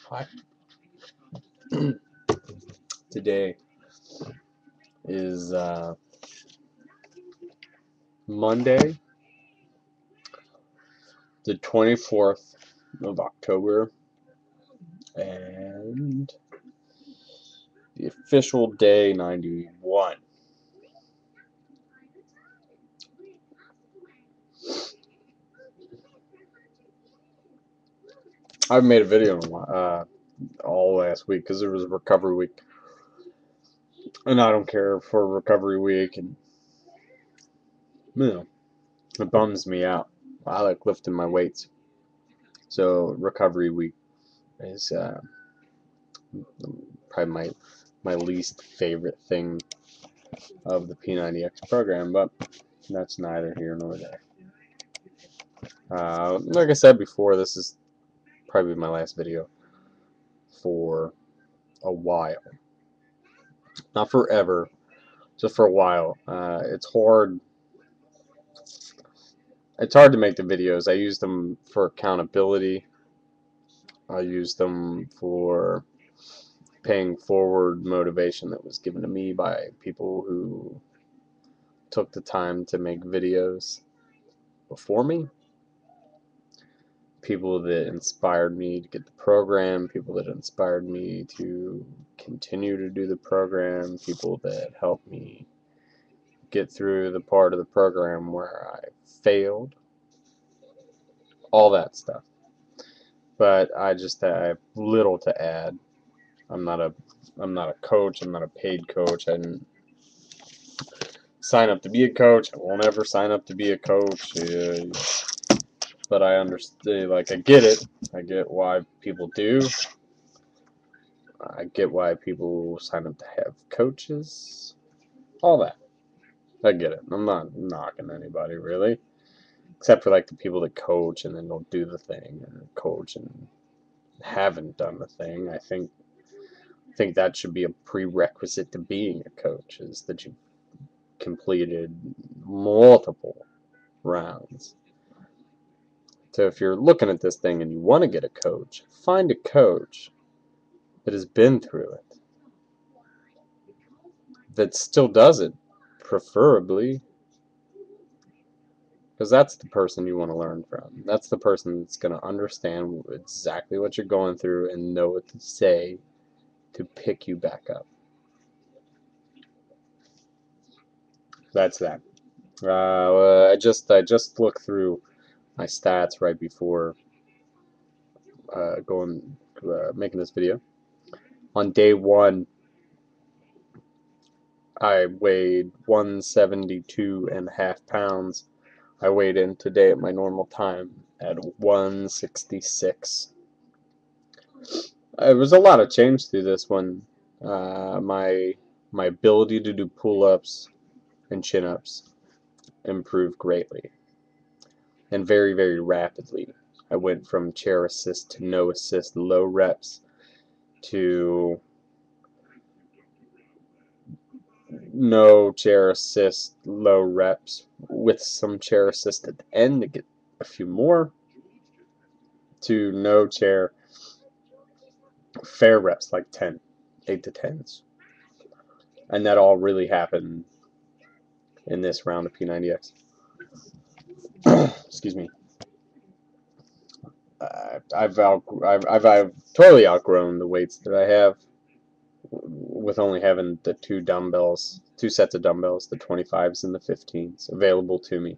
Hi. Today is Monday, the 24th of October, and the official day 91. I've made a video all last week because it was recovery week, and I don't care for recovery week, and it bums me out. I like lifting my weights, so recovery week is probably my least favorite thing of the P90X program, but that's neither here nor there. Like I said before, this is probably my last video for a while. Not forever, just for a while. It's hard to make the videos. I use them for accountability. I use them for paying forward motivation that was given to me by people who took the time to make videos before me. People that inspired me to get the program, people that inspired me to continue to do the program, people that helped me get through the part of the program where I failed, all that stuff. But I have little to add. I'm not a coach. I'm not a paid coach. I didn't sign up to be a coach. I won't ever sign up to be a coach. But I understand, like, I get it. I get why people do. I get why people sign up to have coaches. All that. I get it. I'm not knocking anybody, really. Except for, like, the people that coach and then don't do the thing, and coach and haven't done the thing. I think that should be a prerequisite to being a coach, is that you've completed multiple rounds. So if you're looking at this thing and you want to get a coach, find a coach that has been through it, that still does it, preferably, because that's the person you want to learn from. That's the person that's going to understand exactly what you're going through and know what to say to pick you back up. That's that. I just looked through my stats right before making this video. On day one, I weighed 172.5 pounds. I weighed in today at my normal time at 166. There was a lot of change through this one. My ability to do pull-ups and chin-ups improved greatly, and very, very rapidly. I went from chair assist to no assist, low reps, to no chair assist, low reps, with some chair assist at the end to get a few more, to no chair, fair reps, like 8 to 10s. And that all really happened in this round of P90X. Excuse me. I've totally outgrown the weights that I have, with only having the two sets of dumbbells, the 25s and the 15s, available to me.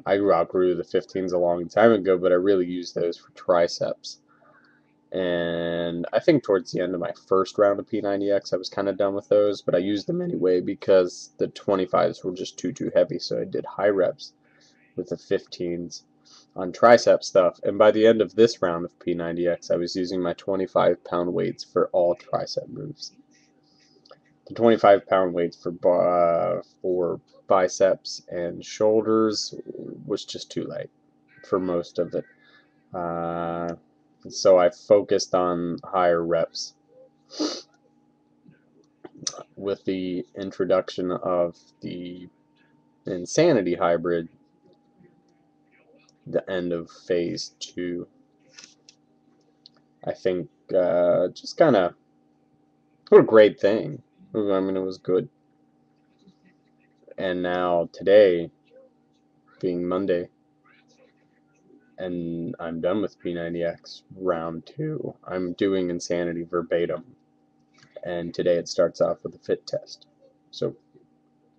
I outgrew the 15s a long time ago, but I really used those for triceps. And I think towards the end of my first round of P90X, I was kind of done with those, but I used them anyway because the 25s were just too heavy, so I did high reps with the 15s on tricep stuff. And by the end of this round of P90X, I was using my 25-pound weights for all tricep moves. The 25-pound weights for biceps and shoulders was just too light for most of it. So I focused on higher reps. With the introduction of the Insanity Hybrid, the end of phase 2, I think just kind of, what a great thing. I mean, it was good. And now today, being Monday, and I'm done with P90X round 2. I'm doing Insanity verbatim, and today it starts off with a fit test. So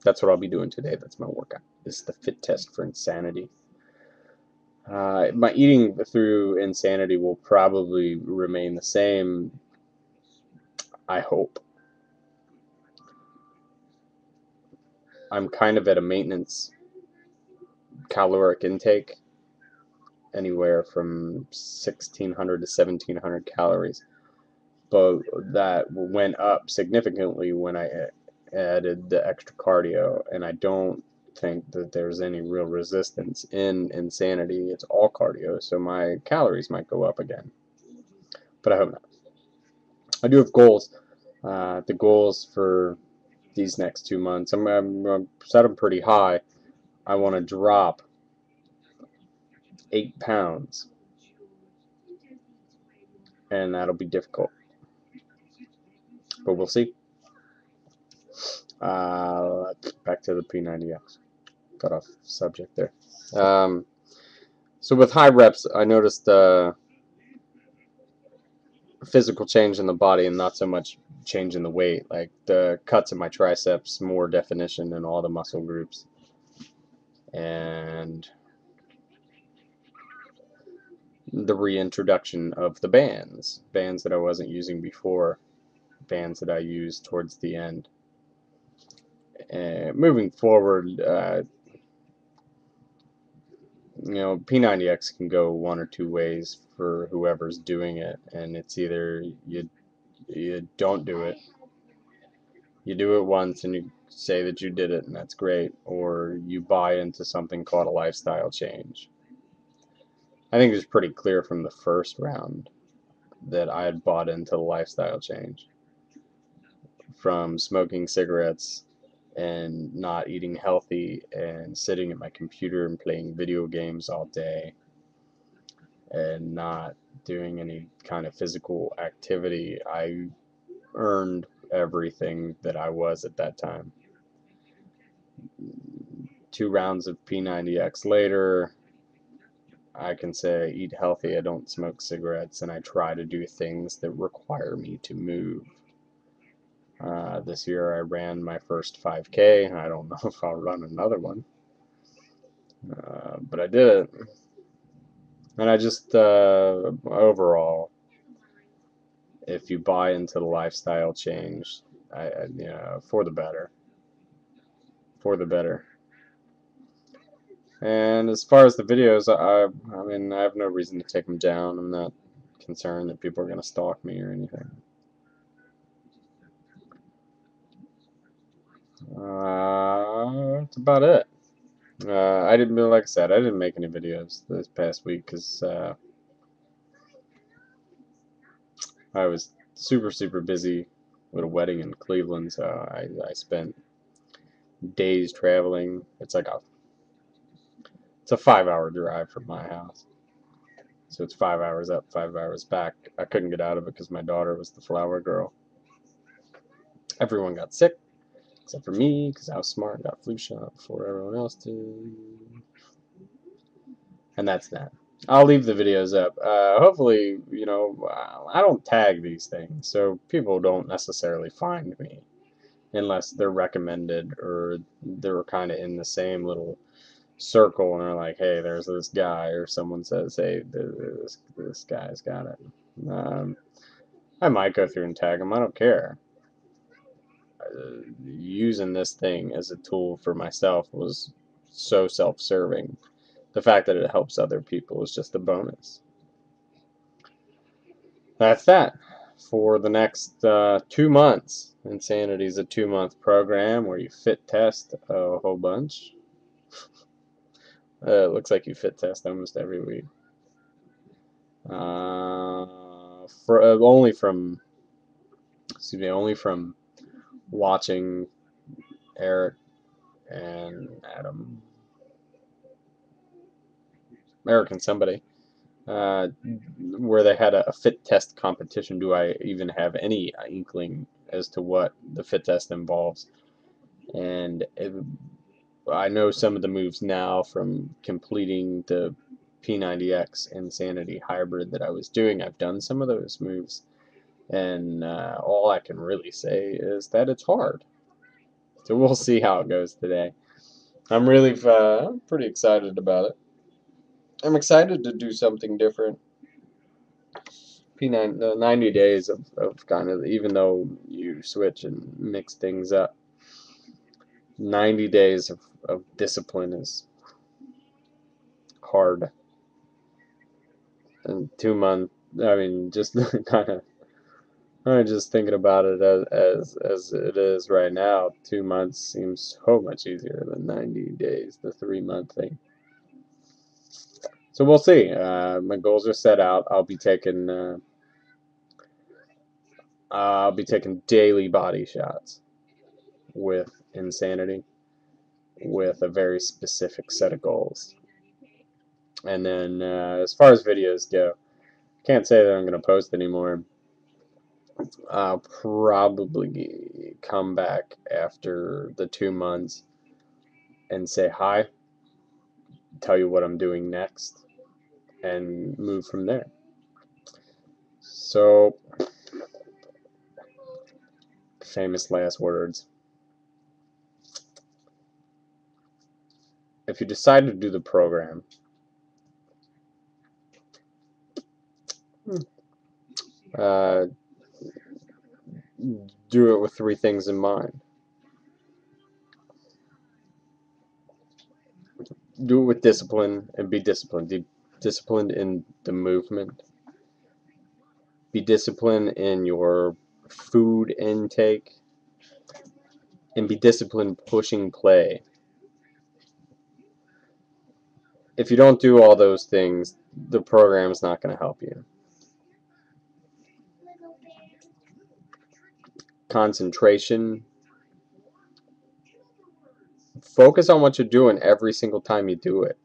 that's what I'll be doing today. That's my workout. This is the fit test for Insanity. My eating through Insanity will probably remain the same, I hope. I'm kind of at a maintenance caloric intake, anywhere from 1,600 to 1,700 calories. But that went up significantly when I added the extra cardio, and I don't think that there's any real resistance in Insanity. It's all cardio, so my calories might go up again. But I hope not. I do have goals. The goals for these next 2 months, I'm set them pretty high. I want to drop 8 pounds, and that'll be difficult, but we'll see. Back to the P90X. Got off subject there. So with high reps, I noticed physical change in the body and not so much change in the weight. Like the cuts in my triceps, more definition in all the muscle groups. And the reintroduction of the bands that I wasn't using before, bands that I used towards the end. And moving forward, you know, P90X can go one or two ways for whoever's doing it, and it's either you don't do it, you do it once and you say that you did it and that's great, or you buy into something called a lifestyle change. I think it was pretty clear from the first round that I had bought into the lifestyle change, from smoking cigarettes and not eating healthy and sitting at my computer and playing video games all day and not doing any kind of physical activity. I earned everything that I was at that time. 2 rounds of P90X later, I can say I eat healthy, I don't smoke cigarettes, and I try to do things that require me to move. This year I ran my first 5K. I don't know if I'll run another one, but I did it. And I just, overall, if you buy into the lifestyle change, you know, for the better. For the better. And as far as the videos, I mean, I have no reason to take them down. I'm not concerned that people are going to stalk me or anything. That's about it. I didn't, like I said, I didn't make any videos this past week because I was super busy with a wedding in Cleveland, so I spent days traveling. It's a 5-hour drive from my house, so it's 5 hours up, 5 hours back. I couldn't get out of it because my daughter was the flower girl. Everyone got sick except for me because I was smart and got flu shot before everyone else did. And that's that. I'll leave the videos up. Hopefully, you know, I don't tag these things, so people don't necessarily find me unless they're recommended or they're kind of in the same little circle and they're like, hey, there's this guy, or someone says, hey, this guy's got it. I might go through and tag them. I don't care. Using this thing as a tool for myself was so self-serving. The fact that it helps other people is just a bonus. That's that for the next 2 months. Insanity is a 2-month program where you fit test a whole bunch. It looks like you fit test almost every week. For only from watching Eric and Adam, Eric and somebody where they had a fit test competition. Do I even have any inkling as to what the fit test involves? And I know some of the moves now from completing the P90X Insanity hybrid that I was doing. I've done some of those moves, and all I can really say is that it's hard. So we'll see how it goes today. I'm pretty excited about it. I'm excited to do something different. P9, 90 days of kind of, even though you switch and mix things up, 90 days of discipline is hard. And 2 months, I mean, just kind of, I'm just thinking about it as it is right now. 2 months seems so much easier than 90 days, the 3 month thing. So we'll see. My goals are set out. I'll be taking daily body shots with Insanity, with a very specific set of goals. And then as far as videos go, can't say that I'm going to post anymore. I'll probably come back after the 2 months and say hi, tell you what I'm doing next, and move from there. So, famous last words. If you decide to do the program, uh, do it with three things in mind. Do it with discipline and be disciplined. Be disciplined in the movement. Be disciplined in your food intake. And be disciplined pushing play. If you don't do all those things, the program's not going to help you. Concentration. Focus on what you're doing every single time you do it.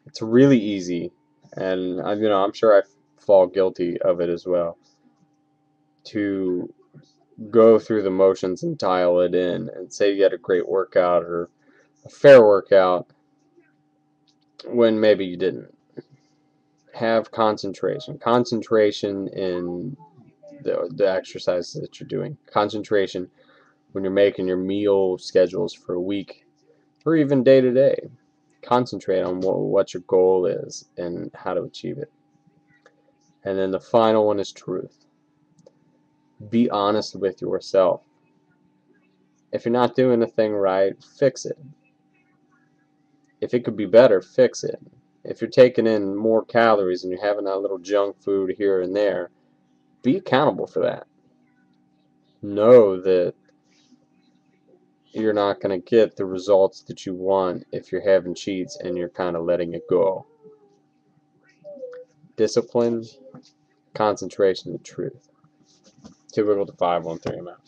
It's really easy, and I'm sure I fall guilty of it as well, to go through the motions and dial it in and say you had a great workout or a fair workout when maybe you didn't. Have concentration. Concentration in the exercises that you're doing. Concentration when you're making your meal schedules for a week or even day to day. Concentrate on what your goal is and how to achieve it. And then the final one is truth. Be honest with yourself. If you're not doing a thing right, fix it. If it could be better, fix it. If you're taking in more calories and you're having that little junk food here and there, be accountable for that. Know that you're not going to get the results that you want if you're having cheats and you're kind of letting it go. Discipline, concentration, and truth. 2 513, I'm out.